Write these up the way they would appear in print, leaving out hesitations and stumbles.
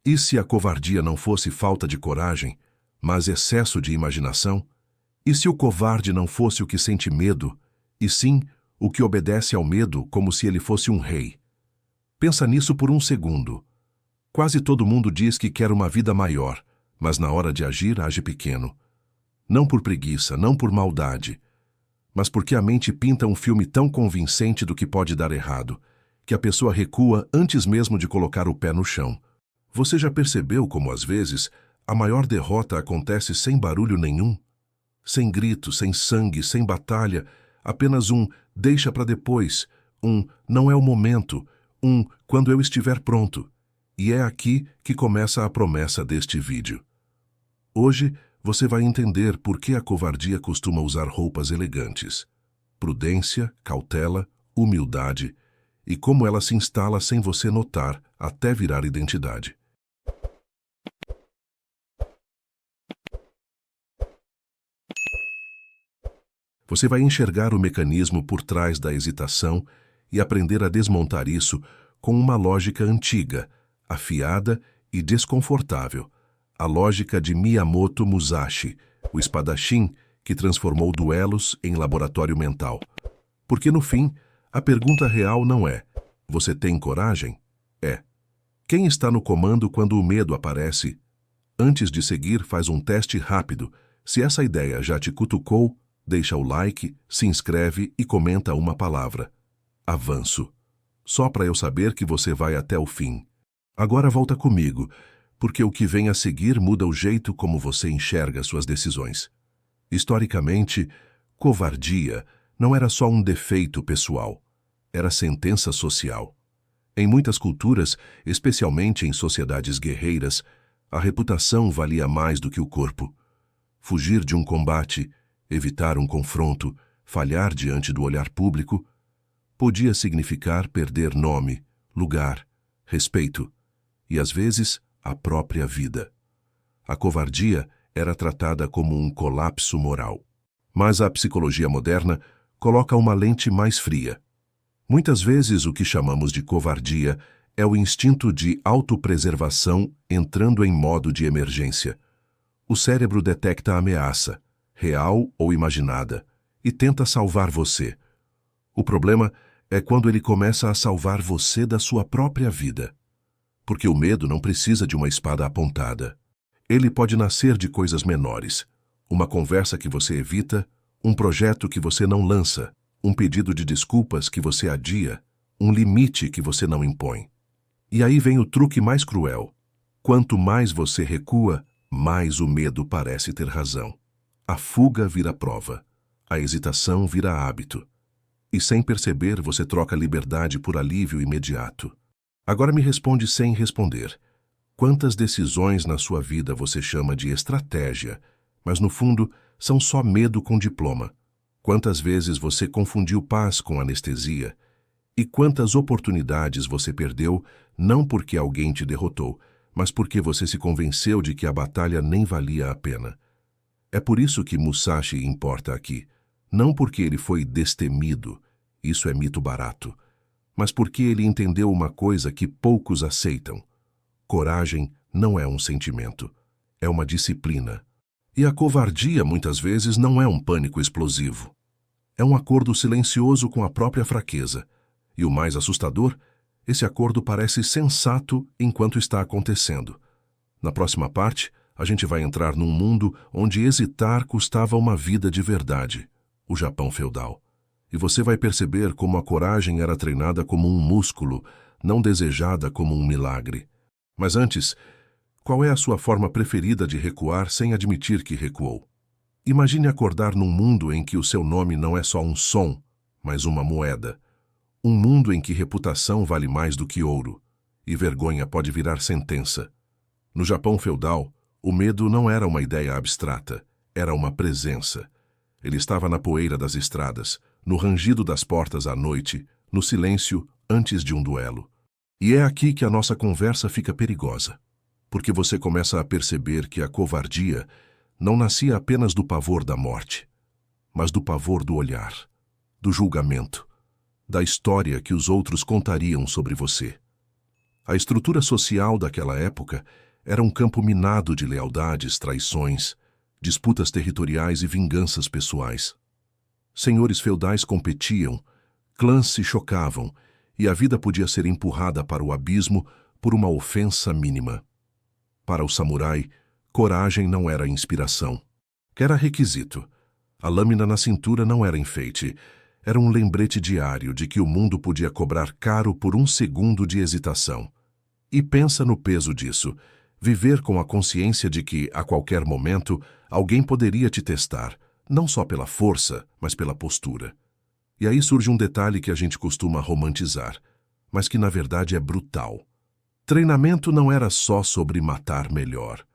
E se a covardia não fosse falta de coragem, mas excesso de imaginação? E se o covarde não fosse o que sente medo, e sim o que obedece ao medo como se ele fosse um rei? Pensa nisso por um segundo. Quase todo mundo diz que quer uma vida maior, mas na hora de agir age pequeno. Não por preguiça, não por maldade, mas porque a mente pinta um filme tão convincente do que pode dar errado, que a pessoa recua antes mesmo de colocar o pé no chão. Você já percebeu como, às vezes, a maior derrota acontece sem barulho nenhum? Sem grito, sem sangue, sem batalha, apenas um deixa para depois, um não é o momento, um quando eu estiver pronto. E é aqui que começa a promessa deste vídeo. Hoje, você vai entender por que a covardia costuma usar roupas elegantes. Prudência, cautela, humildade, e como ela se instala sem você notar, até virar identidade. Você vai enxergar o mecanismo por trás da hesitação e aprender a desmontar isso com uma lógica antiga, afiada e desconfortável. A lógica de Miyamoto Musashi, o espadachim que transformou duelos em laboratório mental. Porque no fim, a pergunta real não é: você tem coragem? É: quem está no comando quando o medo aparece? Antes de seguir, faz um teste rápido. Se essa ideia já te cutucou, deixa o like, se inscreve e comenta uma palavra: avanço. Só para eu saber que você vai até o fim. Agora volta comigo, porque o que vem a seguir muda o jeito como você enxerga suas decisões. Historicamente, covardia não era só um defeito pessoal, era sentença social. Em muitas culturas, especialmente em sociedades guerreiras, a reputação valia mais do que o corpo. Fugir de um combate, evitar um confronto, falhar diante do olhar público, podia significar perder nome, lugar, respeito e, às vezes, a própria vida. A covardia era tratada como um colapso moral. Mas a psicologia moderna coloca uma lente mais fria. Muitas vezes o que chamamos de covardia é o instinto de autopreservação entrando em modo de emergência. O cérebro detecta a ameaça, real ou imaginada, e tenta salvar você. O problema é quando ele começa a salvar você da sua própria vida. Porque o medo não precisa de uma espada apontada. Ele pode nascer de coisas menores. Uma conversa que você evita, um projeto que você não lança, um pedido de desculpas que você adia, um limite que você não impõe. E aí vem o truque mais cruel. Quanto mais você recua, mais o medo parece ter razão. A fuga vira prova. A hesitação vira hábito. E sem perceber, você troca liberdade por alívio imediato. Agora me responde sem responder. Quantas decisões na sua vida você chama de estratégia, mas no fundo são só medo com diploma? Quantas vezes você confundiu paz com anestesia? E quantas oportunidades você perdeu não porque alguém te derrotou, mas porque você se convenceu de que a batalha nem valia a pena? É por isso que Musashi importa aqui. Não porque ele foi destemido, isso é mito barato, mas porque ele entendeu uma coisa que poucos aceitam. Coragem não é um sentimento, é uma disciplina. E a covardia, muitas vezes, não é um pânico explosivo. É um acordo silencioso com a própria fraqueza. E o mais assustador, esse acordo parece sensato enquanto está acontecendo. Na próxima parte, a gente vai entrar num mundo onde hesitar custava uma vida de verdade, o Japão feudal. E você vai perceber como a coragem era treinada como um músculo, não desejada como um milagre. Mas antes, qual é a sua forma preferida de recuar sem admitir que recuou? Imagine acordar num mundo em que o seu nome não é só um som, mas uma moeda. Um mundo em que reputação vale mais do que ouro, e vergonha pode virar sentença. No Japão feudal, o medo não era uma ideia abstrata, era uma presença. Ele estava na poeira das estradas, no rangido das portas à noite, no silêncio antes de um duelo. E é aqui que a nossa conversa fica perigosa, porque você começa a perceber que a covardia não nascia apenas do pavor da morte, mas do pavor do olhar, do julgamento, da história que os outros contariam sobre você. A estrutura social daquela época era um campo minado de lealdades, traições, disputas territoriais e vinganças pessoais. Senhores feudais competiam, clãs se chocavam, e a vida podia ser empurrada para o abismo por uma ofensa mínima. Para o samurai, coragem não era inspiração. Era requisito. A lâmina na cintura não era enfeite. Era um lembrete diário de que o mundo podia cobrar caro por um segundo de hesitação. E pensa no peso disso. Viver com a consciência de que, a qualquer momento, alguém poderia te testar, não só pela força, mas pela postura. E aí surge um detalhe que a gente costuma romantizar, mas que na verdade é brutal. Treinamento não era só sobre matar melhor.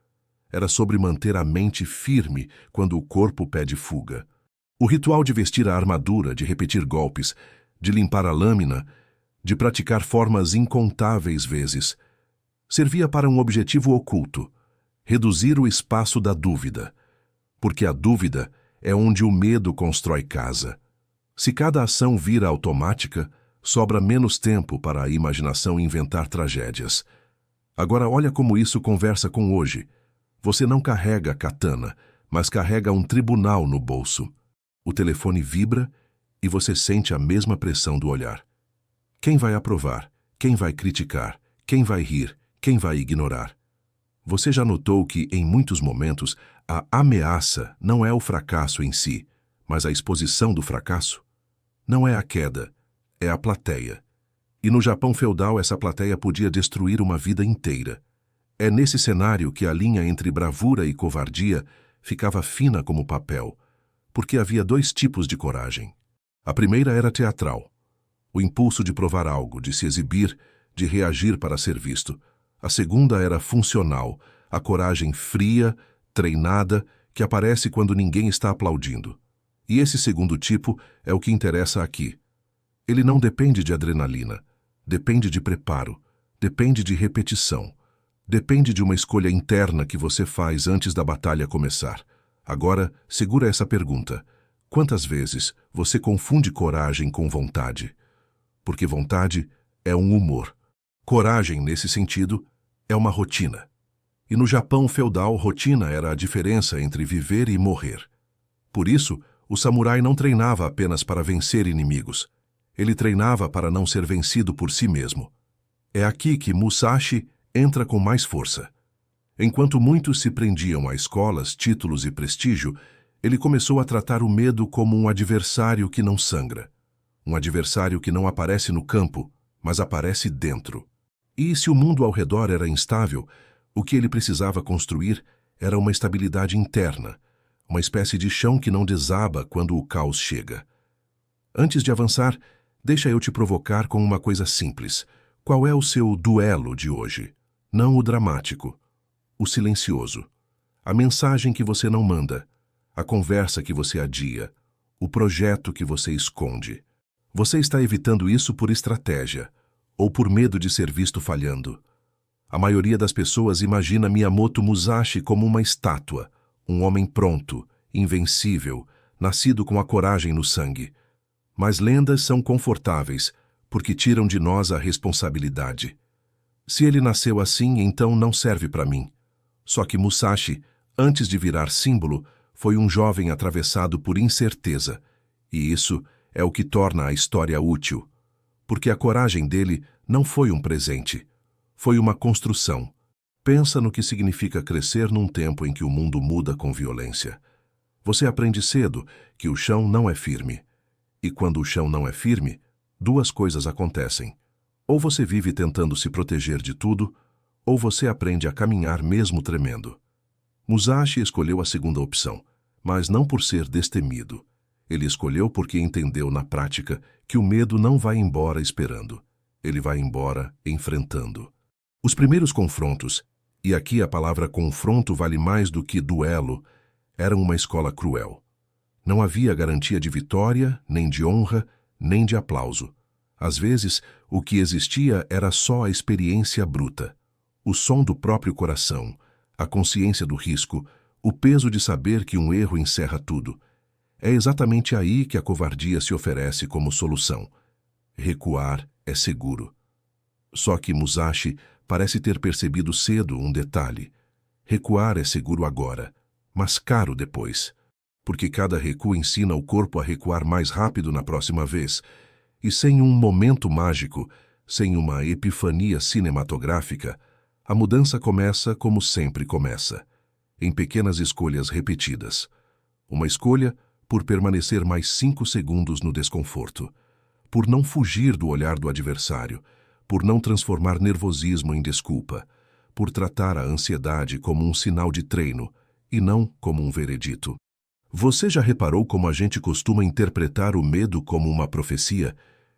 Era sobre manter a mente firme quando o corpo pede fuga. O ritual de vestir a armadura, de repetir golpes, de limpar a lâmina, de praticar formas incontáveis vezes, servia para um objetivo oculto: reduzir o espaço da dúvida. Porque a dúvida é onde o medo constrói casa. Se cada ação vira automática, sobra menos tempo para a imaginação inventar tragédias. Agora olha como isso conversa com hoje. Você não carrega katana, mas carrega um tribunal no bolso. O telefone vibra e você sente a mesma pressão do olhar. Quem vai aprovar? Quem vai criticar? Quem vai rir? Quem vai ignorar? Você já notou que, em muitos momentos, a ameaça não é o fracasso em si, mas a exposição do fracasso? Não é a queda, é a plateia. E no Japão feudal essa plateia podia destruir uma vida inteira. É nesse cenário que a linha entre bravura e covardia ficava fina como papel, porque havia dois tipos de coragem. A primeira era teatral, o impulso de provar algo, de se exibir, de reagir para ser visto. A segunda era funcional, a coragem fria, treinada, que aparece quando ninguém está aplaudindo. E esse segundo tipo é o que interessa aqui. Ele não depende de adrenalina, depende de preparo, depende de repetição, depende de uma escolha interna que você faz antes da batalha começar. Agora, segura essa pergunta. Quantas vezes você confunde coragem com vontade? Porque vontade é um humor. Coragem, nesse sentido, é uma rotina. E no Japão feudal, rotina era a diferença entre viver e morrer. Por isso, o samurai não treinava apenas para vencer inimigos. Ele treinava para não ser vencido por si mesmo. É aqui que Musashi entra com mais força. Enquanto muitos se prendiam a escolas, títulos e prestígio, ele começou a tratar o medo como um adversário que não sangra. Um adversário que não aparece no campo, mas aparece dentro. E se o mundo ao redor era instável, o que ele precisava construir era uma estabilidade interna, uma espécie de chão que não desaba quando o caos chega. Antes de avançar, deixa eu te provocar com uma coisa simples. Qual é o seu duelo de hoje? Não o dramático, o silencioso. A mensagem que você não manda, a conversa que você adia, o projeto que você esconde. Você está evitando isso por estratégia, ou por medo de ser visto falhando. A maioria das pessoas imagina Miyamoto Musashi como uma estátua, um homem pronto, invencível, nascido com a coragem no sangue. Mas lendas são confortáveis, porque tiram de nós a responsabilidade. Se ele nasceu assim, então não serve para mim. Só que Musashi, antes de virar símbolo, foi um jovem atravessado por incerteza, e isso é o que torna a história útil. Porque a coragem dele não foi um presente, foi uma construção. Pensa no que significa crescer num tempo em que o mundo muda com violência. Você aprende cedo que o chão não é firme. E quando o chão não é firme, duas coisas acontecem. Ou você vive tentando se proteger de tudo, ou você aprende a caminhar mesmo tremendo. Musashi escolheu a segunda opção, mas não por ser destemido. Ele escolheu porque entendeu na prática que o medo não vai embora esperando. Ele vai embora enfrentando. Os primeiros confrontos, e aqui a palavra confronto vale mais do que duelo, eram uma escola cruel. Não havia garantia de vitória, nem de honra, nem de aplauso. Às vezes, o que existia era só a experiência bruta, o som do próprio coração, a consciência do risco, o peso de saber que um erro encerra tudo. É exatamente aí que a covardia se oferece como solução. Recuar é seguro. Só que Musashi parece ter percebido cedo um detalhe. Recuar é seguro agora, mas caro depois. Porque cada recuo ensina o corpo a recuar mais rápido na próxima vez. E sem um momento mágico, sem uma epifania cinematográfica, a mudança começa como sempre começa, em pequenas escolhas repetidas. Uma escolha por permanecer mais 5 segundos no desconforto, por não fugir do olhar do adversário, por não transformar nervosismo em desculpa, por tratar a ansiedade como um sinal de treino e não como um veredito. Você já reparou como a gente costuma interpretar o medo como uma profecia?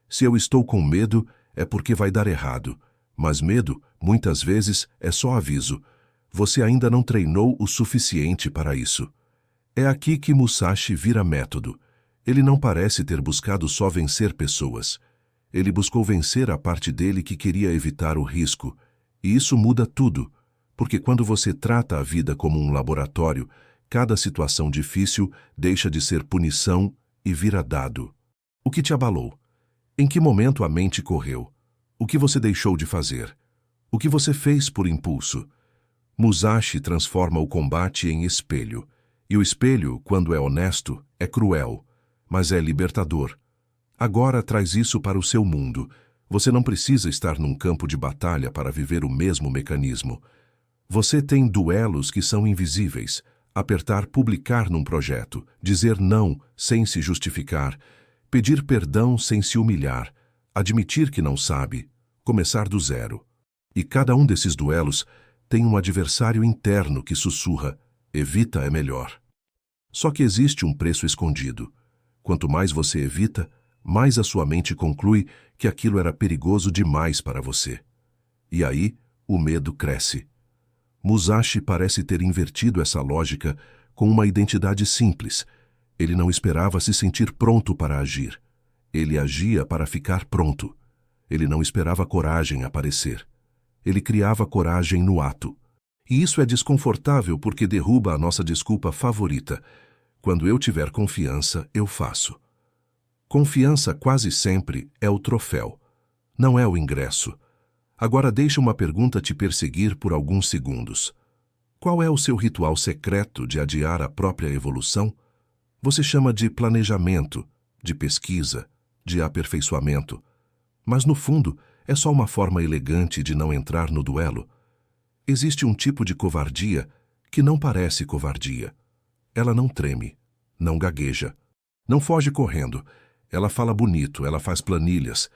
Se eu estou com medo, é porque vai dar errado. Mas medo, muitas vezes, é só aviso. Você ainda não treinou o suficiente para isso. É aqui que Musashi vira método. Ele não parece ter buscado só vencer pessoas. Ele buscou vencer a parte dele que queria evitar o risco. E isso muda tudo, porque quando você trata a vida como um laboratório, cada situação difícil deixa de ser punição e vira dado. O que te abalou? Em que momento a mente correu? O que você deixou de fazer? O que você fez por impulso? Musashi transforma o combate em espelho. E o espelho, quando é honesto, é cruel, mas é libertador. Agora traz isso para o seu mundo. Você não precisa estar num campo de batalha para viver o mesmo mecanismo. Você tem duelos que são invisíveis. Apertar publicar num projeto, dizer não sem se justificar, pedir perdão sem se humilhar, admitir que não sabe, começar do zero. E cada um desses duelos tem um adversário interno que sussurra: evita é melhor. Só que existe um preço escondido. Quanto mais você evita, mais a sua mente conclui que aquilo era perigoso demais para você. E aí, o medo cresce. Musashi parece ter invertido essa lógica com uma identidade simples. Ele não esperava se sentir pronto para agir. Ele agia para ficar pronto. Ele não esperava coragem aparecer. Ele criava coragem no ato. E isso é desconfortável porque derruba a nossa desculpa favorita. Quando eu tiver confiança, eu faço. Confiança quase sempre é o troféu, não é o ingresso. Agora deixa uma pergunta te perseguir por alguns segundos. Qual é o seu ritual secreto de adiar a própria evolução? Você chama de planejamento, de pesquisa, de aperfeiçoamento. Mas no fundo, é só uma forma elegante de não entrar no duelo. Existe um tipo de covardia que não parece covardia. Ela não treme, não gagueja, não foge correndo. Ela fala bonito, ela faz planilhas,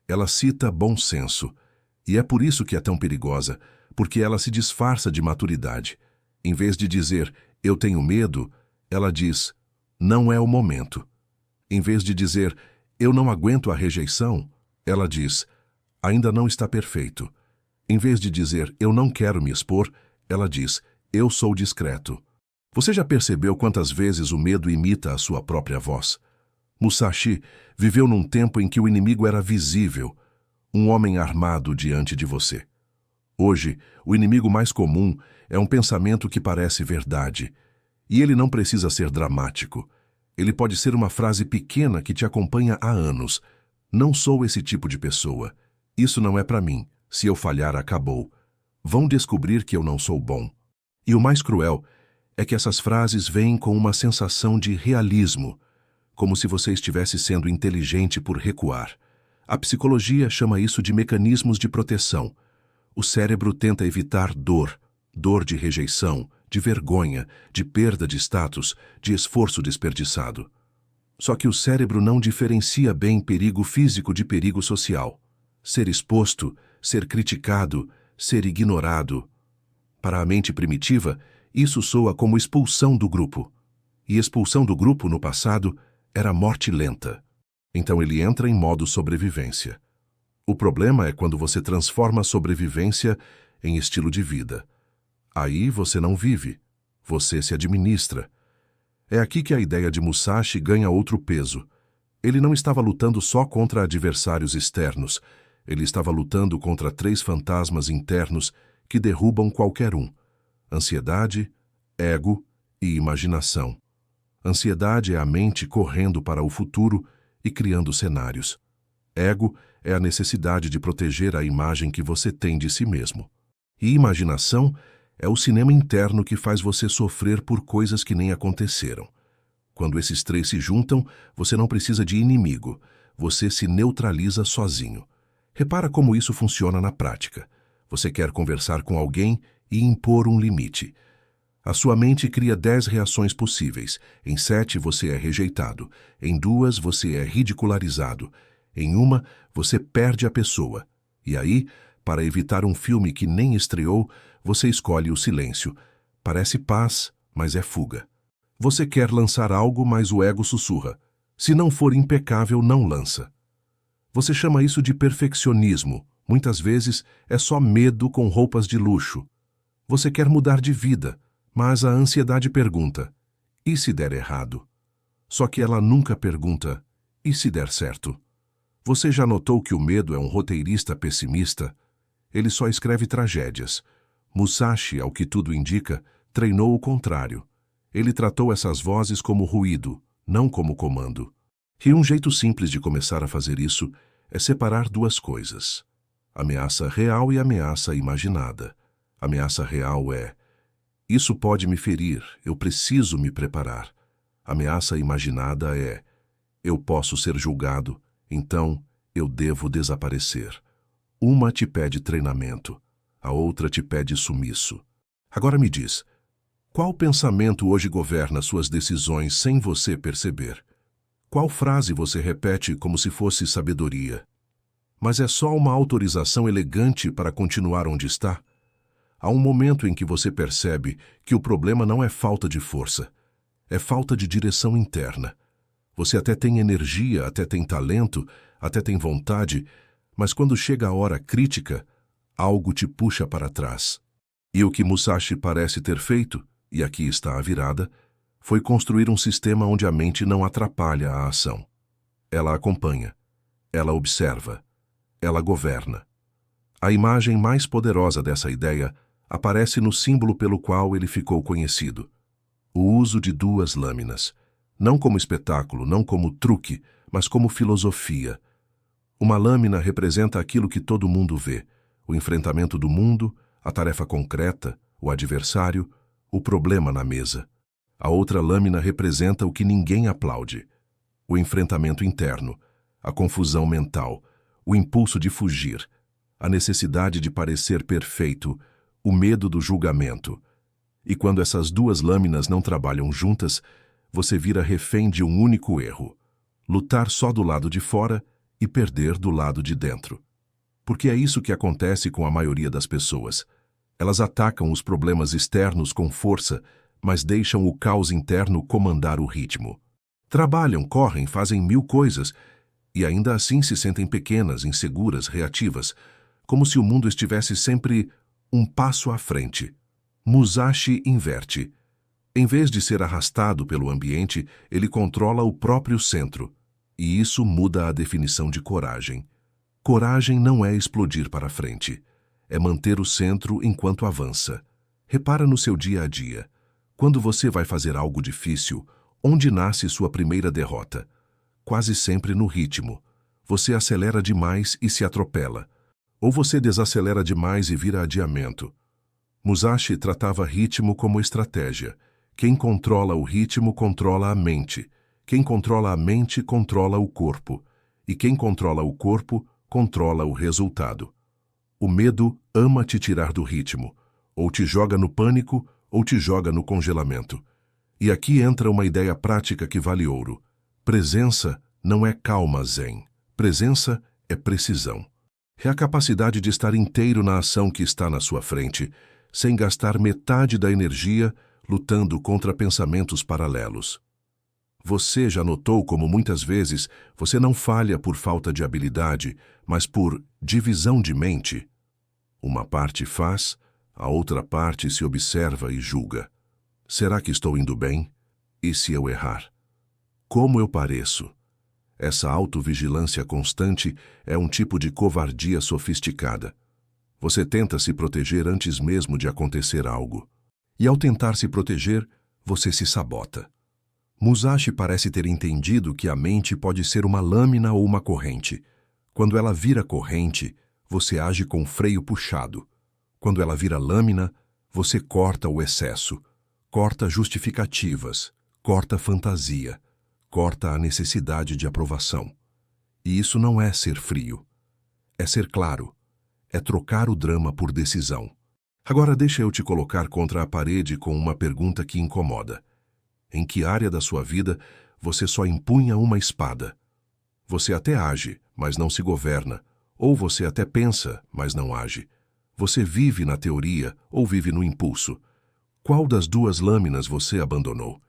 ela cita bom senso. E é por isso que é tão perigosa, porque ela se disfarça de maturidade. Em vez de dizer, eu tenho medo, ela diz, não é o momento. Em vez de dizer, eu não aguento a rejeição, ela diz, ainda não está perfeito. Em vez de dizer, eu não quero me expor, ela diz, eu sou discreto. Você já percebeu quantas vezes o medo imita a sua própria voz? Musashi viveu num tempo em que o inimigo era visível, um homem armado diante de você. Hoje, o inimigo mais comum é um pensamento que parece verdade. E ele não precisa ser dramático. Ele pode ser uma frase pequena que te acompanha há anos. Não sou esse tipo de pessoa. Isso não é para mim. Se eu falhar, acabou. Vão descobrir que eu não sou bom. E o mais cruel é que essas frases vêm com uma sensação de realismo, como se você estivesse sendo inteligente por recuar. A psicologia chama isso de mecanismos de proteção. O cérebro tenta evitar dor, dor de rejeição, de vergonha, de perda de status, de esforço desperdiçado. Só que o cérebro não diferencia bem perigo físico de perigo social. Ser exposto, ser criticado, ser ignorado. Para a mente primitiva, isso soa como expulsão do grupo. E expulsão do grupo, no passado, era morte lenta. Então ele entra em modo sobrevivência. O problema é quando você transforma a sobrevivência em estilo de vida. Aí você não vive, você se administra. É aqui que a ideia de Musashi ganha outro peso. Ele não estava lutando só contra adversários externos, ele estava lutando contra 3 fantasmas internos que derrubam qualquer um: ansiedade, ego e imaginação. Ansiedade é a mente correndo para o futuro e criando cenários. Ego é a necessidade de proteger a imagem que você tem de si mesmo. E imaginação é o cinema interno que faz você sofrer por coisas que nem aconteceram. Quando esses três se juntam, você não precisa de inimigo, você se neutraliza sozinho. Repara como isso funciona na prática. Você quer conversar com alguém e impor um limite. A sua mente cria 10 reações possíveis. Em 7 você é rejeitado. Em 2 você é ridicularizado. Em 1 você perde a pessoa. E aí, para evitar um filme que nem estreou, você escolhe o silêncio. Parece paz, mas é fuga. Você quer lançar algo, mas o ego sussurra. Se não for impecável, não lança. Você chama isso de perfeccionismo. Muitas vezes é só medo com roupas de luxo. Você quer mudar de vida, mas a ansiedade pergunta, e se der errado? Só que ela nunca pergunta, e se der certo? Você já notou que o medo é um roteirista pessimista? Ele só escreve tragédias. Musashi, ao que tudo indica, treinou o contrário. Ele tratou essas vozes como ruído, não como comando. E um jeito simples de começar a fazer isso é separar duas coisas. Ameaça real e ameaça imaginada. Ameaça real é: isso pode me ferir, eu preciso me preparar. Ameaça imaginada é: eu posso ser julgado, então eu devo desaparecer. Uma te pede treinamento, a outra te pede sumiço. Agora me diz, qual pensamento hoje governa suas decisões sem você perceber? Qual frase você repete como se fosse sabedoria? Mas é só uma autorização elegante para continuar onde está? Há um momento em que você percebe que o problema não é falta de força, é falta de direção interna. Você até tem energia, até tem talento, até tem vontade, mas quando chega a hora crítica, algo te puxa para trás. E o que Musashi parece ter feito, e aqui está a virada, foi construir um sistema onde a mente não atrapalha a ação. Ela acompanha, ela observa, ela governa. A imagem mais poderosa dessa ideia aparece no símbolo pelo qual ele ficou conhecido: o uso de duas lâminas, não como espetáculo, não como truque, mas como filosofia. Uma lâmina representa aquilo que todo mundo vê: o enfrentamento do mundo, a tarefa concreta, o adversário, o problema na mesa. A outra lâmina representa o que ninguém aplaude: o enfrentamento interno, a confusão mental, o impulso de fugir, a necessidade de parecer perfeito, o medo do julgamento. E quando essas duas lâminas não trabalham juntas, você vira refém de um único erro: lutar só do lado de fora e perder do lado de dentro. Porque é isso que acontece com a maioria das pessoas. Elas atacam os problemas externos com força, mas deixam o caos interno comandar o ritmo. Trabalham, correm, fazem 1000 coisas, e ainda assim se sentem pequenas, inseguras, reativas, como se o mundo estivesse sempre um passo à frente. Musashi inverte. Em vez de ser arrastado pelo ambiente, ele controla o próprio centro. E isso muda a definição de coragem. Coragem não é explodir para frente. É manter o centro enquanto avança. Repara no seu dia a dia. Quando você vai fazer algo difícil, onde nasce sua primeira derrota? Quase sempre no ritmo. Você acelera demais e se atropela. Ou você desacelera demais e vira adiamento. Musashi tratava ritmo como estratégia. Quem controla o ritmo controla a mente. Quem controla a mente controla o corpo. E quem controla o corpo controla o resultado. O medo ama te tirar do ritmo. Ou te joga no pânico, ou te joga no congelamento. E aqui entra uma ideia prática que vale ouro. Presença não é calma zen. Presença é precisão. É a capacidade de estar inteiro na ação que está na sua frente, sem gastar metade da energia lutando contra pensamentos paralelos. Você já notou como muitas vezes você não falha por falta de habilidade, mas por divisão de mente? Uma parte faz, a outra parte se observa e julga. Será que estou indo bem? E se eu errar? Como eu pareço? Essa autovigilância constante é um tipo de covardia sofisticada. Você tenta se proteger antes mesmo de acontecer algo. E ao tentar se proteger, você se sabota. Musashi parece ter entendido que a mente pode ser uma lâmina ou uma corrente. Quando ela vira corrente, você age com freio puxado. Quando ela vira lâmina, você corta o excesso, corta justificativas, corta fantasia, corta a necessidade de aprovação. E isso não é ser frio. É ser claro. É trocar o drama por decisão. Agora deixa eu te colocar contra a parede com uma pergunta que incomoda. Em que área da sua vida você só empunha uma espada? Você até age, mas não se governa. Ou você até pensa, mas não age. Você vive na teoria ou vive no impulso. Qual das duas lâminas você abandonou?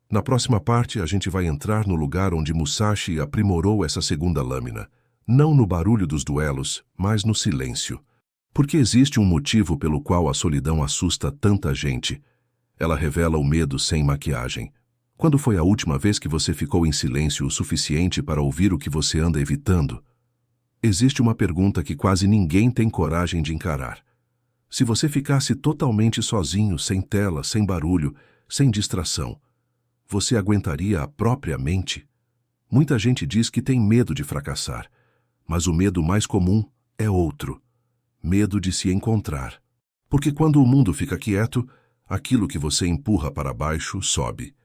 Na próxima parte, a gente vai entrar no lugar onde Musashi aprimorou essa segunda lâmina. Não no barulho dos duelos, mas no silêncio. Porque existe um motivo pelo qual a solidão assusta tanta gente. Ela revela o medo sem maquiagem. Quando foi a última vez que você ficou em silêncio o suficiente para ouvir o que você anda evitando? Existe uma pergunta que quase ninguém tem coragem de encarar. Se você ficasse totalmente sozinho, sem tela, sem barulho, sem distração, você aguentaria a própria mente? Muita gente diz que tem medo de fracassar, mas o medo mais comum é outro. Medo de se encontrar. Porque quando o mundo fica quieto, aquilo que você empurra para baixo sobe.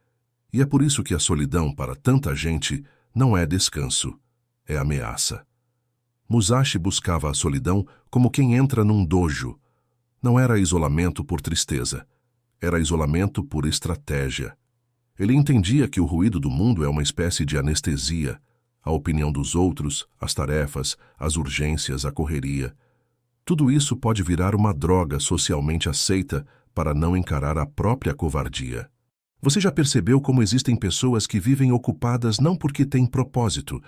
E é por isso que a solidão para tanta gente não é descanso, é ameaça. Musashi buscava a solidão como quem entra num dojo. Não era isolamento por tristeza, era isolamento por estratégia. Ele entendia que o ruído do mundo é uma espécie de anestesia, a opinião dos outros, as tarefas, as urgências, a correria. Tudo isso pode virar uma droga socialmente aceita para não encarar a própria covardia. Você já percebeu como existem pessoas que vivem ocupadas não porque têm propósito,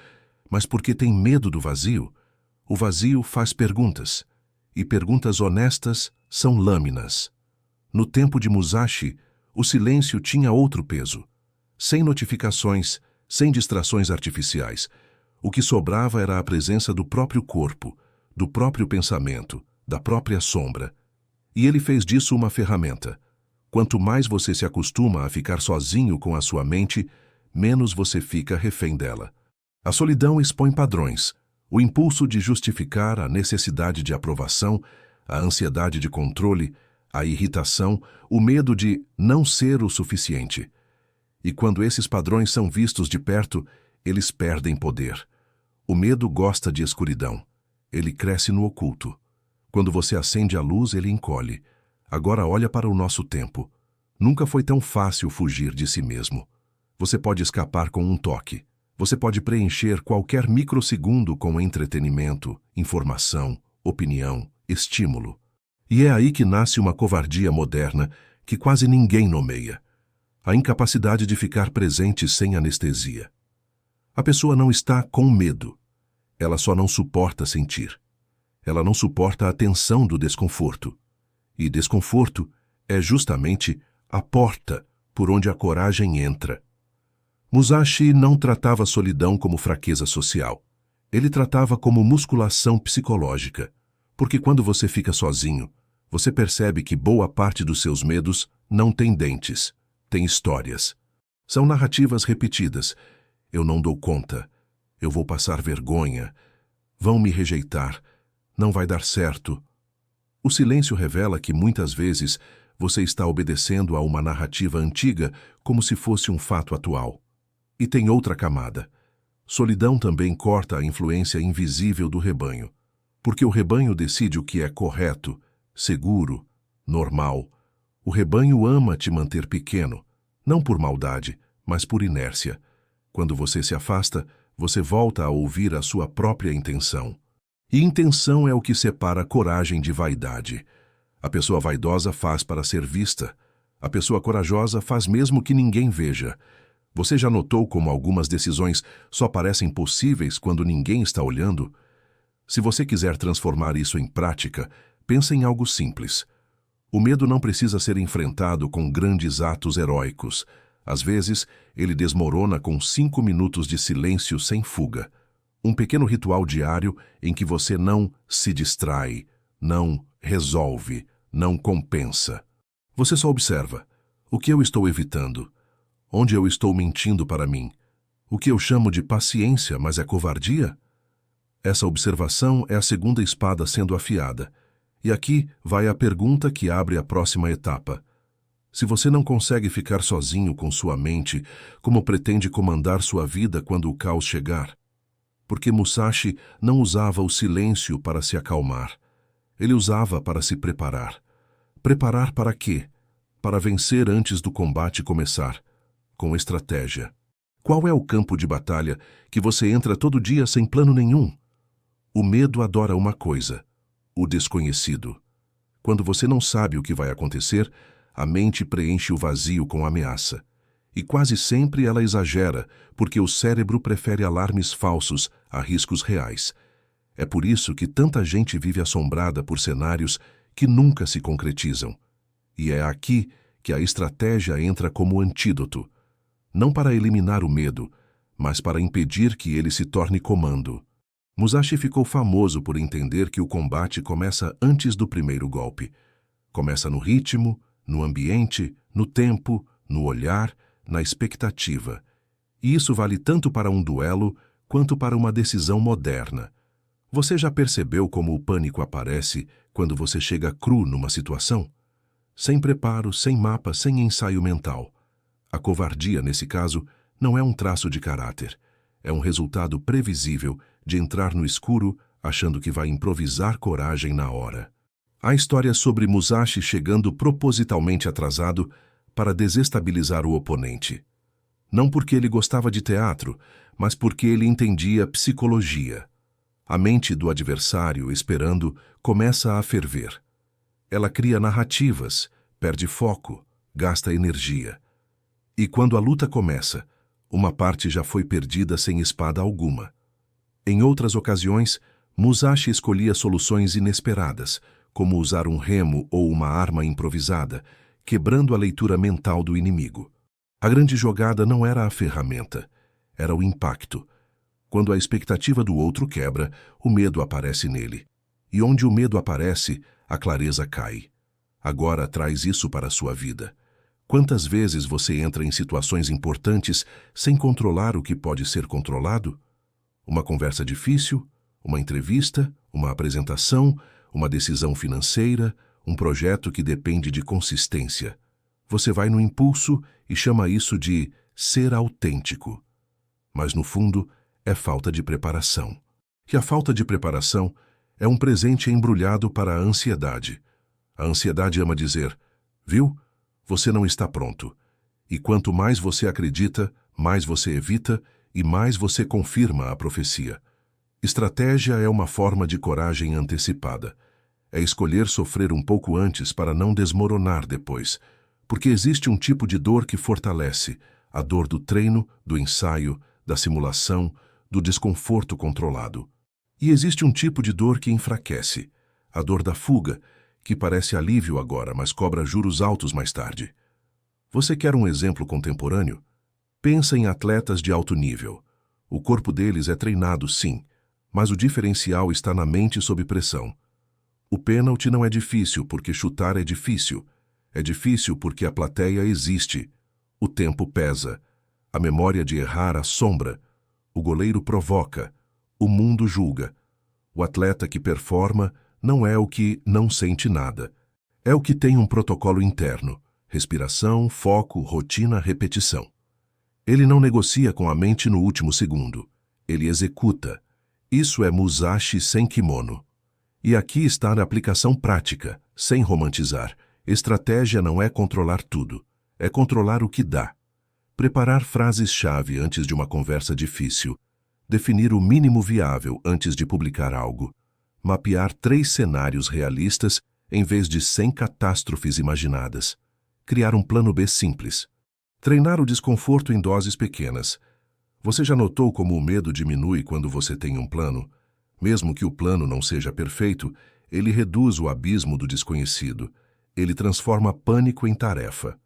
mas porque têm medo do vazio? O vazio faz perguntas, e perguntas honestas são lâminas. No tempo de Musashi, o silêncio tinha outro peso. Sem notificações, sem distrações artificiais. O que sobrava era a presença do próprio corpo, do próprio pensamento, da própria sombra. E ele fez disso uma ferramenta. Quanto mais você se acostuma a ficar sozinho com a sua mente, menos você fica refém dela. A solidão expõe padrões, o impulso de justificar, a necessidade de aprovação, a ansiedade de controle, a irritação, o medo de não ser o suficiente. E quando esses padrões são vistos de perto, eles perdem poder. O medo gosta de escuridão. Ele cresce no oculto. Quando você acende a luz, ele encolhe. Agora olha para o nosso tempo. Nunca foi tão fácil fugir de si mesmo. Você pode escapar com um toque. Você pode preencher qualquer microsegundo com entretenimento, informação, opinião, estímulo. E é aí que nasce uma covardia moderna que quase ninguém nomeia. A incapacidade de ficar presente sem anestesia. A pessoa não está com medo. Ela só não suporta sentir. Ela não suporta a tensão do desconforto. E desconforto é justamente a porta por onde a coragem entra. Musashi não tratava a solidão como fraqueza social. Ele tratava como musculação psicológica. Porque quando você fica sozinho, você percebe que boa parte dos seus medos não tem dentes, tem histórias. São narrativas repetidas. Eu não dou conta. Eu vou passar vergonha. Vão me rejeitar. Não vai dar certo. O silêncio revela que muitas vezes você está obedecendo a uma narrativa antiga como se fosse um fato atual. E tem outra camada. Solidão também corta a influência invisível do rebanho. Porque o rebanho decide o que é correto, seguro, normal. O rebanho ama te manter pequeno, não por maldade, mas por inércia. Quando você se afasta, você volta a ouvir a sua própria intenção. E intenção é o que separa coragem de vaidade. A pessoa vaidosa faz para ser vista. A pessoa corajosa faz mesmo que ninguém veja. Você já notou como algumas decisões só parecem possíveis quando ninguém está olhando? Se você quiser transformar isso em prática, pensa em algo simples. O medo não precisa ser enfrentado com grandes atos heróicos. Às vezes, ele desmorona com 5 minutos de silêncio sem fuga. Um pequeno ritual diário em que você não se distrai, não resolve, não compensa. Você só observa. O que eu estou evitando? Onde eu estou mentindo para mim? O que eu chamo de paciência, mas é covardia? Essa observação é a segunda espada sendo afiada. E aqui vai a pergunta que abre a próxima etapa. Se você não consegue ficar sozinho com sua mente, como pretende comandar sua vida quando o caos chegar? Porque Musashi não usava o silêncio para se acalmar. Ele usava para se preparar. Preparar para quê? Para vencer antes do combate começar, com estratégia. Qual é o campo de batalha que você entra todo dia sem plano nenhum? O medo adora uma coisa: o desconhecido. Quando você não sabe o que vai acontecer, a mente preenche o vazio com ameaça. E quase sempre ela exagera, porque o cérebro prefere alarmes falsos a riscos reais. É por isso que tanta gente vive assombrada por cenários que nunca se concretizam. E é aqui que a estratégia entra como antídoto. Não para eliminar o medo, mas para impedir que ele se torne comando. Musashi ficou famoso por entender que o combate começa antes do primeiro golpe. Começa no ritmo, no ambiente, no tempo, no olhar, na expectativa. E isso vale tanto para um duelo quanto para uma decisão moderna. Você já percebeu como o pânico aparece quando você chega cru numa situação? Sem preparo, sem mapa, sem ensaio mental. A covardia, nesse caso, não é um traço de caráter. É um resultado previsível de entrar no escuro achando que vai improvisar coragem na hora. Há histórias sobre Musashi chegando propositalmente atrasado para desestabilizar o oponente. Não porque ele gostava de teatro, mas porque ele entendia psicologia. A mente do adversário, esperando, começa a ferver. Ela cria narrativas, perde foco, gasta energia. E quando a luta começa, uma parte já foi perdida sem espada alguma. Em outras ocasiões, Musashi escolhia soluções inesperadas, como usar um remo ou uma arma improvisada, quebrando a leitura mental do inimigo. A grande jogada não era a ferramenta, era o impacto. Quando a expectativa do outro quebra, o medo aparece nele. E onde o medo aparece, a clareza cai. Agora traz isso para a sua vida. Quantas vezes você entra em situações importantes sem controlar o que pode ser controlado? Uma conversa difícil, uma entrevista, uma apresentação, uma decisão financeira, um projeto que depende de consistência. Você vai no impulso e chama isso de ser autêntico. Mas, no fundo, é falta de preparação. E a falta de preparação é um presente embrulhado para a ansiedade. A ansiedade ama dizer: viu? Você não está pronto. E quanto mais você acredita, mais você evita e mais você confirma a profecia. Estratégia é uma forma de coragem antecipada. É escolher sofrer um pouco antes para não desmoronar depois. Porque existe um tipo de dor que fortalece, a dor do treino, do ensaio, da simulação, do desconforto controlado. E existe um tipo de dor que enfraquece, a dor da fuga, que parece alívio agora, mas cobra juros altos mais tarde. Você quer um exemplo contemporâneo? Pensa em atletas de alto nível. O corpo deles é treinado, sim, mas o diferencial está na mente sob pressão. O pênalti não é difícil porque chutar é difícil. É difícil porque a plateia existe. O tempo pesa. A memória de errar assombra. O goleiro provoca. O mundo julga. O atleta que performa não é o que não sente nada. É o que tem um protocolo interno. Respiração, foco, rotina, repetição. Ele não negocia com a mente no último segundo. Ele executa. Isso é Musashi sem kimono. E aqui está a aplicação prática, sem romantizar. Estratégia não é controlar tudo. É controlar o que dá. Preparar frases-chave antes de uma conversa difícil. Definir o mínimo viável antes de publicar algo. Mapear 3 cenários realistas em vez de 100 catástrofes imaginadas. Criar um plano B simples. Treinar o desconforto em doses pequenas. Você já notou como o medo diminui quando você tem um plano? Mesmo que o plano não seja perfeito, ele reduz o abismo do desconhecido. Ele transforma pânico em tarefa.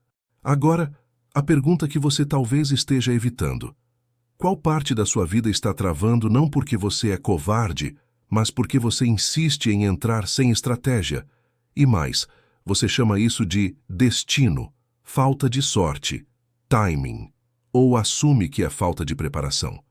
Agora, a pergunta que você talvez esteja evitando. Qual parte da sua vida está travando não porque você é covarde, mas porque você insiste em entrar sem estratégia? E mais, você chama isso de destino, falta de sorte, timing, ou assume que é falta de preparação.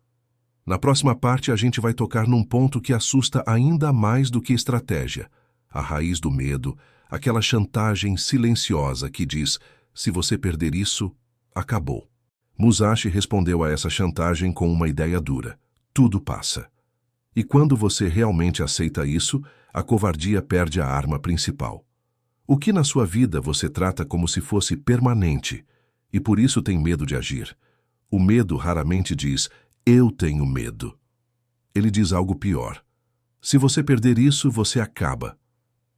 Na próxima parte, a gente vai tocar num ponto que assusta ainda mais do que estratégia. A raiz do medo, aquela chantagem silenciosa que diz: se você perder isso, acabou. Musashi respondeu a essa chantagem com uma ideia dura: tudo passa. E quando você realmente aceita isso, a covardia perde a arma principal. O que na sua vida você trata como se fosse permanente, e por isso tem medo de agir? O medo raramente diz: eu tenho medo. Ele diz algo pior: se você perder isso, você acaba.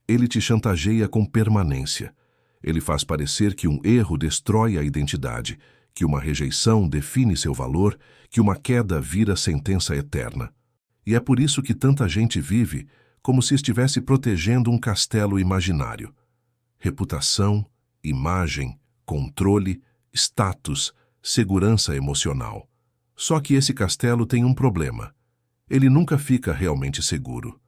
Ele te chantageia com permanência. Ele faz parecer que um erro destrói a identidade, que uma rejeição define seu valor, que uma queda vira sentença eterna. E é por isso que tanta gente vive como se estivesse protegendo um castelo imaginário. Reputação, imagem, controle, status, segurança emocional. Só que esse castelo tem um problema. Ele nunca fica realmente seguro.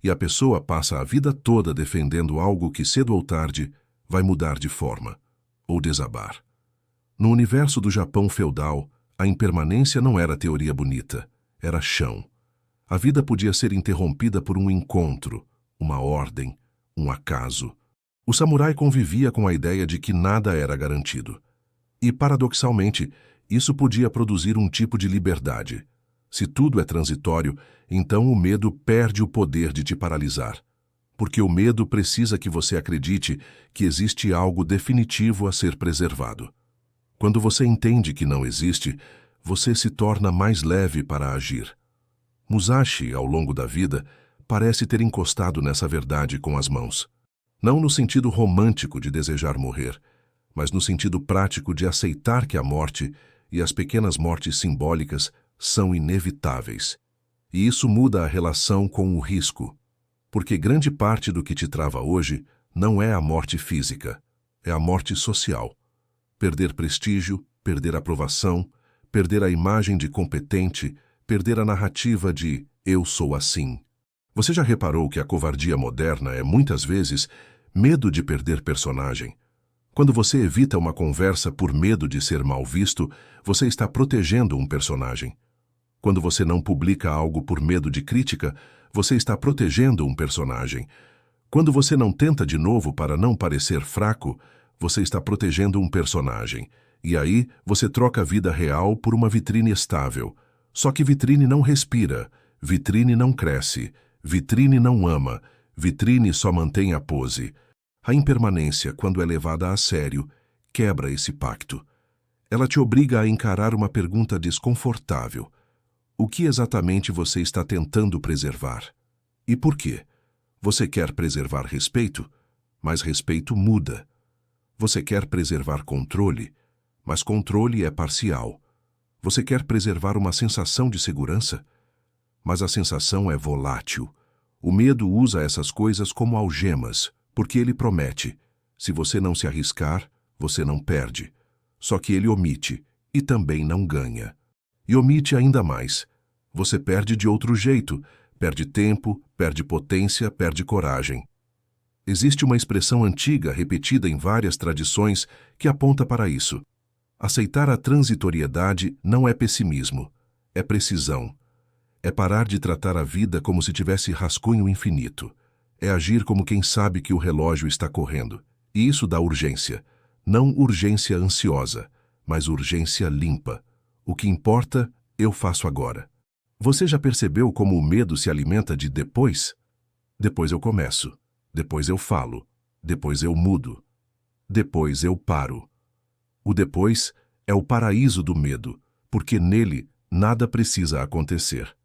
E a pessoa passa a vida toda defendendo algo que cedo ou tarde vai mudar de forma, ou desabar. No universo do Japão feudal, a impermanência não era teoria bonita, era chão. A vida podia ser interrompida por um encontro, uma ordem, um acaso. O samurai convivia com a ideia de que nada era garantido. E, paradoxalmente, isso podia produzir um tipo de liberdade. Se tudo é transitório, então o medo perde o poder de te paralisar. Porque o medo precisa que você acredite que existe algo definitivo a ser preservado. Quando você entende que não existe, você se torna mais leve para agir. Musashi, ao longo da vida, parece ter encostado nessa verdade com as mãos. Não no sentido romântico de desejar morrer, mas no sentido prático de aceitar que a morte e as pequenas mortes simbólicas são inevitáveis. E isso muda a relação com o risco, porque grande parte do que te trava hoje não é a morte física, é a morte social. Perder prestígio, perder aprovação, perder a imagem de competente, perder a narrativa de eu sou assim. Você já reparou que a covardia moderna é muitas vezes medo de perder personagem? Quando você evita uma conversa por medo de ser mal visto, você está protegendo um personagem. Quando você não publica algo por medo de crítica, você está protegendo um personagem. Quando você não tenta de novo para não parecer fraco, você está protegendo um personagem. E aí, você troca a vida real por uma vitrine estável. Só que vitrine não respira, vitrine não cresce, vitrine não ama, vitrine só mantém a pose. A impermanência, quando é levada a sério, quebra esse pacto. Ela te obriga a encarar uma pergunta desconfortável. O que exatamente você está tentando preservar? E por quê? Você quer preservar respeito? Mas respeito muda. Você quer preservar controle? Mas controle é parcial. Você quer preservar uma sensação de segurança? Mas a sensação é volátil. O medo usa essas coisas como algemas, porque ele promete: se você não se arriscar, você não perde. Só que ele omite, e também não ganha. E omite ainda mais. Você perde de outro jeito, perde tempo, perde potência, perde coragem. Existe uma expressão antiga, repetida em várias tradições, que aponta para isso. Aceitar a transitoriedade não é pessimismo, é precisão. É parar de tratar a vida como se tivesse rascunho infinito. É agir como quem sabe que o relógio está correndo. E isso dá urgência. Não urgência ansiosa, mas urgência limpa. O que importa, eu faço agora. Você já percebeu como o medo se alimenta de depois? Depois eu começo. Depois eu falo. Depois eu mudo. Depois eu paro. O depois é o paraíso do medo, porque nele nada precisa acontecer.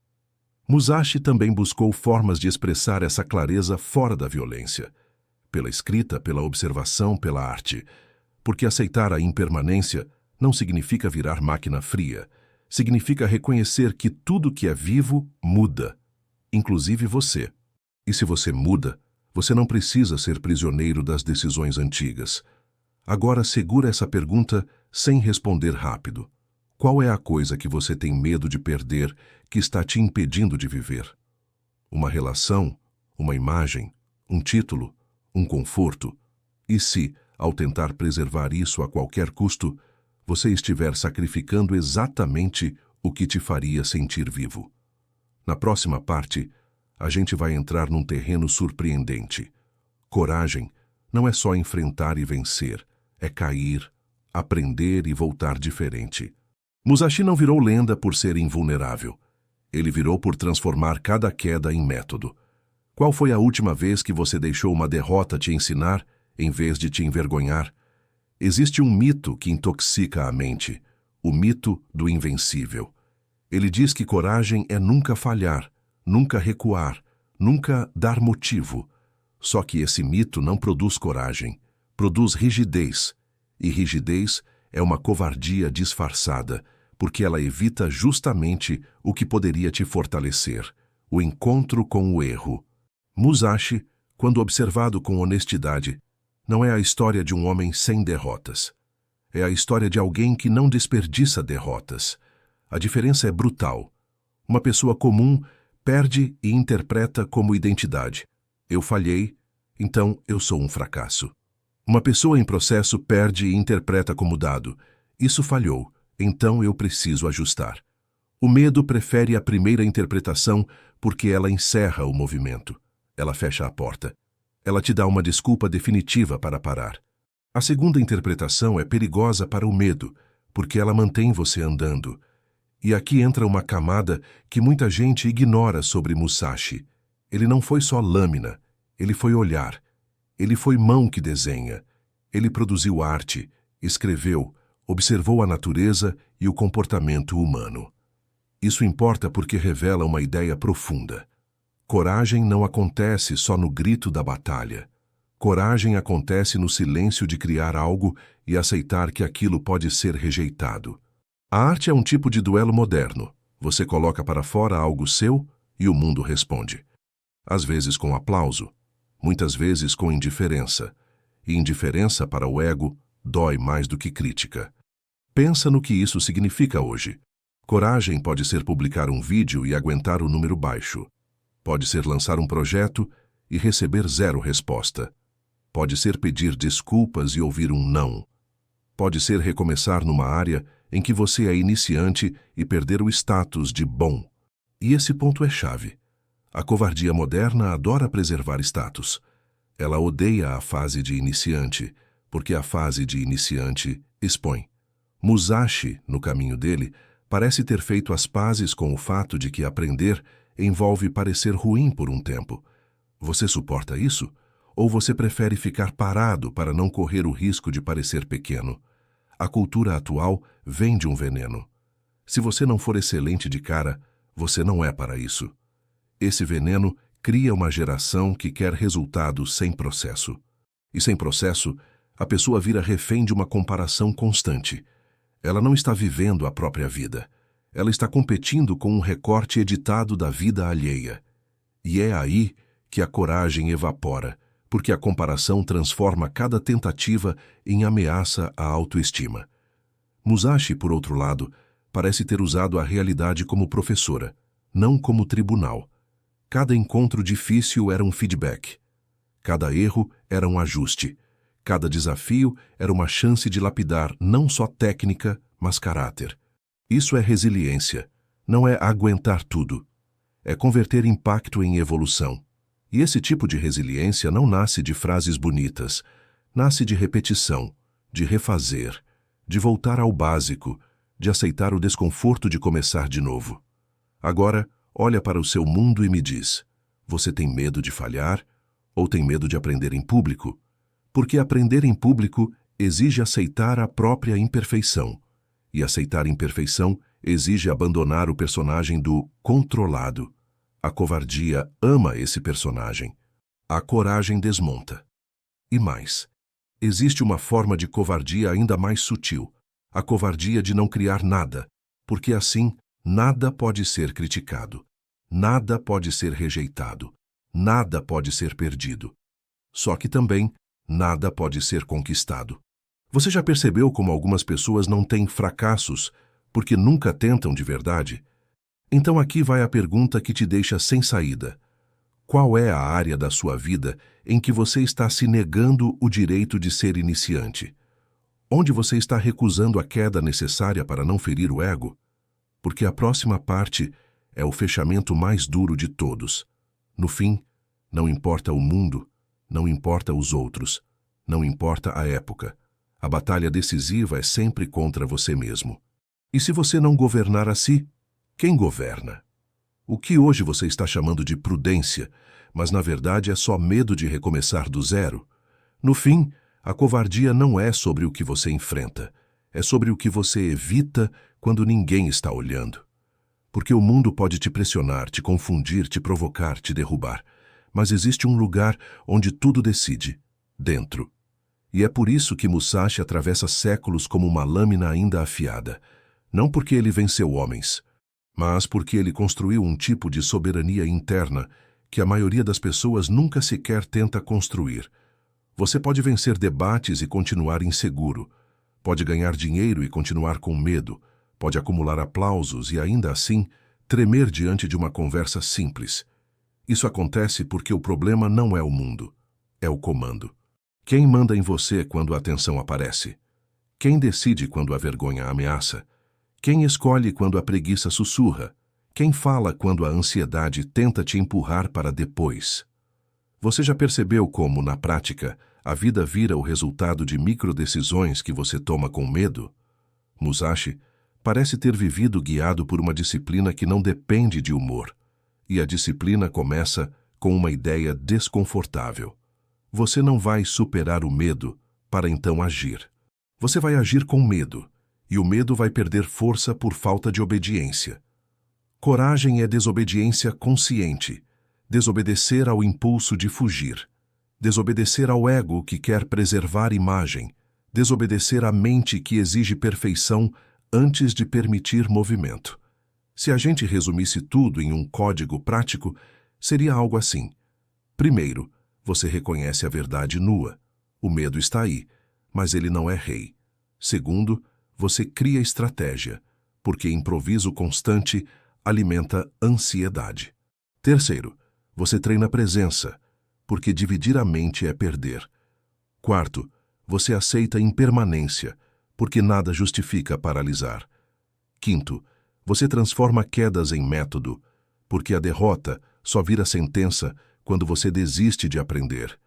Musashi também buscou formas de expressar essa clareza fora da violência. Pela escrita, pela observação, pela arte. Porque aceitar a impermanência não significa virar máquina fria. Significa reconhecer que tudo que é vivo muda, inclusive você. E se você muda, você não precisa ser prisioneiro das decisões antigas. Agora segura essa pergunta sem responder rápido. Qual é a coisa que você tem medo de perder que está te impedindo de viver? Uma relação? Uma imagem? Um título? Um conforto? E se, ao tentar preservar isso a qualquer custo, você estiver sacrificando exatamente o que te faria sentir vivo. Na próxima parte, a gente vai entrar num terreno surpreendente. Coragem não é só enfrentar e vencer, é cair, aprender e voltar diferente. Musashi não virou lenda por ser invulnerável. Ele virou por transformar cada queda em método. Qual foi a última vez que você deixou uma derrota te ensinar, em vez de te envergonhar? Existe um mito que intoxica a mente, o mito do invencível. Ele diz que coragem é nunca falhar, nunca recuar, nunca dar motivo. Só que esse mito não produz coragem, produz rigidez. E rigidez é uma covardia disfarçada, porque ela evita justamente o que poderia te fortalecer, o encontro com o erro. Musashi, quando observado com honestidade, não é a história de um homem sem derrotas. É a história de alguém que não desperdiça derrotas. A diferença é brutal. Uma pessoa comum perde e interpreta como identidade. Eu falhei, então eu sou um fracasso. Uma pessoa em processo perde e interpreta como dado. Isso falhou, então eu preciso ajustar. O medo prefere a primeira interpretação porque ela encerra o movimento. Ela fecha a porta. Ela te dá uma desculpa definitiva para parar. A segunda interpretação é perigosa para o medo, porque ela mantém você andando. E aqui entra uma camada que muita gente ignora sobre Musashi. Ele não foi só lâmina, ele foi olhar. Ele foi mão que desenha. Ele produziu arte, escreveu, observou a natureza e o comportamento humano. Isso importa porque revela uma ideia profunda. Coragem não acontece só no grito da batalha. Coragem acontece no silêncio de criar algo e aceitar que aquilo pode ser rejeitado. A arte é um tipo de duelo moderno. Você coloca para fora algo seu e o mundo responde. Às vezes com aplauso, muitas vezes com indiferença. E indiferença para o ego dói mais do que crítica. Pensa no que isso significa hoje. Coragem pode ser publicar um vídeo e aguentar o número baixo. Pode ser lançar um projeto e receber 0 resposta. Pode ser pedir desculpas e ouvir um não. Pode ser recomeçar numa área em que você é iniciante e perder o status de bom. E esse ponto é chave. A covardia moderna adora preservar status. Ela odeia a fase de iniciante, porque a fase de iniciante expõe. Musashi, no caminho dele, parece ter feito as pazes com o fato de que aprender envolve parecer ruim por um tempo. Você suporta isso? Ou você prefere ficar parado para não correr o risco de parecer pequeno? A cultura atual vende um veneno. Se você não for excelente de cara, você não é para isso. Esse veneno cria uma geração que quer resultados sem processo. E sem processo, a pessoa vira refém de uma comparação constante. Ela não está vivendo a própria vida. Ela está competindo com um recorte editado da vida alheia. E é aí que a coragem evapora, porque a comparação transforma cada tentativa em ameaça à autoestima. Musashi, por outro lado, parece ter usado a realidade como professora, não como tribunal. Cada encontro difícil era um feedback. Cada erro era um ajuste. Cada desafio era uma chance de lapidar não só técnica, mas caráter. Isso é resiliência. Não é aguentar tudo. É converter impacto em evolução. E esse tipo de resiliência não nasce de frases bonitas. Nasce de repetição, de refazer, de voltar ao básico, de aceitar o desconforto de começar de novo. Agora, olha para o seu mundo e me diz: você tem medo de falhar ou tem medo de aprender em público? Porque aprender em público exige aceitar a própria imperfeição. E aceitar imperfeição exige abandonar o personagem do controlado. A covardia ama esse personagem. A coragem desmonta. E mais, existe uma forma de covardia ainda mais sutil. A covardia de não criar nada, porque assim nada pode ser criticado. Nada pode ser rejeitado. Nada pode ser perdido. Só que também nada pode ser conquistado. Você já percebeu como algumas pessoas não têm fracassos porque nunca tentam de verdade? Então aqui vai a pergunta que te deixa sem saída. Qual é a área da sua vida em que você está se negando o direito de ser iniciante? Onde você está recusando a queda necessária para não ferir o ego? porque a próxima parte é o fechamento mais duro de todos. No fim, não importa o mundo, não importa os outros, não importa a época. A batalha decisiva é sempre contra você mesmo. E se você não governar a si, quem governa? O que hoje você está chamando de prudência, mas na verdade é só medo de recomeçar do zero. No fim, a covardia não é sobre o que você enfrenta, é sobre o que você evita quando ninguém está olhando. Porque o mundo pode te pressionar, te confundir, te provocar, te derrubar. Mas existe um lugar onde tudo decide, dentro. E é por isso que Musashi atravessa séculos como uma lâmina ainda afiada. Não porque ele venceu homens, mas porque ele construiu um tipo de soberania interna que a maioria das pessoas nunca sequer tenta construir. Você pode vencer debates e continuar inseguro. Pode ganhar dinheiro e continuar com medo. Pode acumular aplausos e, ainda assim, tremer diante de uma conversa simples. Isso acontece porque o problema não é o mundo, é o comando. Quem manda em você quando a tensão aparece? Quem decide quando a vergonha ameaça? Quem escolhe quando a preguiça sussurra? Quem fala quando a ansiedade tenta te empurrar para depois? Você já percebeu como, na prática, a vida vira o resultado de microdecisões que você toma com medo? Musashi parece ter vivido guiado por uma disciplina que não depende de humor. E a disciplina começa com uma ideia desconfortável. Você não vai superar o medo para então agir. Você vai agir com medo, e o medo vai perder força por falta de obediência. Coragem é desobediência consciente, desobedecer ao impulso de fugir, desobedecer ao ego que quer preservar imagem, desobedecer à mente que exige perfeição antes de permitir movimento. Se a gente resumisse tudo em um código prático, seria algo assim. Primeiro, você reconhece a verdade nua. O medo está aí, mas ele não é rei. Segundo, você cria estratégia, porque improviso constante alimenta ansiedade. Terceiro, você treina presença, porque dividir a mente é perder. Quarto, você aceita impermanência, porque nada justifica paralisar. Quinto, você transforma quedas em método, porque a derrota só vira sentença quando você desiste de aprender.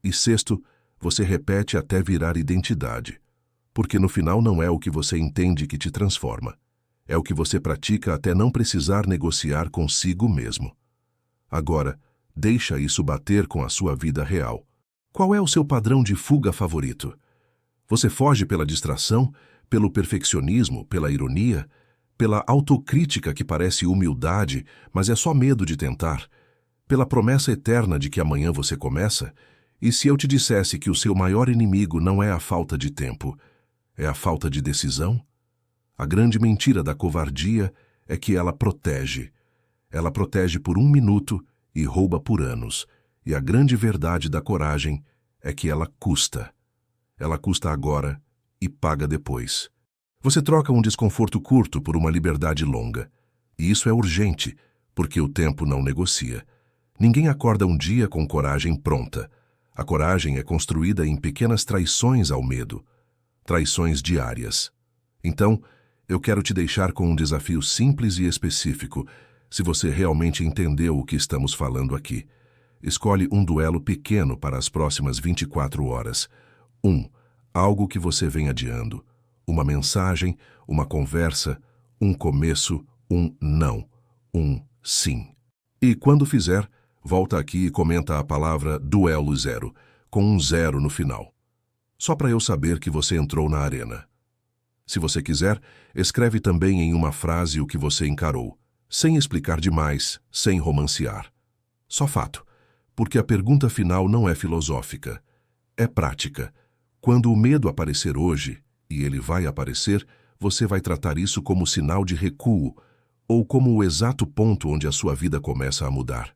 E sexto, você repete até virar identidade, porque no final não é o que você entende que te transforma, é o que você pratica até não precisar negociar consigo mesmo. Agora, deixa isso bater com a sua vida real. Qual é o seu padrão de fuga favorito? Você foge pela distração, pelo perfeccionismo, pela ironia, pela autocrítica que parece humildade, mas é só medo de tentar, pela promessa eterna de que amanhã você começa? E se eu te dissesse que o seu maior inimigo não é a falta de tempo, é a falta de decisão? A grande mentira da covardia é que ela protege. Ela protege por 1 minuto e rouba por anos. E a grande verdade da coragem é que ela custa. Ela custa agora e paga depois. Você troca um desconforto curto por uma liberdade longa. E isso é urgente, porque o tempo não negocia. Ninguém acorda um dia com coragem pronta. A coragem é construída em pequenas traições ao medo. Traições diárias. Então, eu quero te deixar com um desafio simples e específico, se você realmente entendeu o que estamos falando aqui. Escolhe um duelo pequeno para as próximas 24 horas. 1. Algo que você vem adiando. Uma mensagem, uma conversa, um começo, um não, um sim. E quando fizer, volta aqui e comenta a palavra duelo 0, com um 0 no final. Só para eu saber que você entrou na arena. Se você quiser, escreve também em uma frase o que você encarou, sem explicar demais, sem romancear. Só fato, porque a pergunta final não é filosófica, é prática. Quando o medo aparecer hoje, e ele vai aparecer, você vai tratar isso como sinal de recuo, ou como o exato ponto onde a sua vida começa a mudar.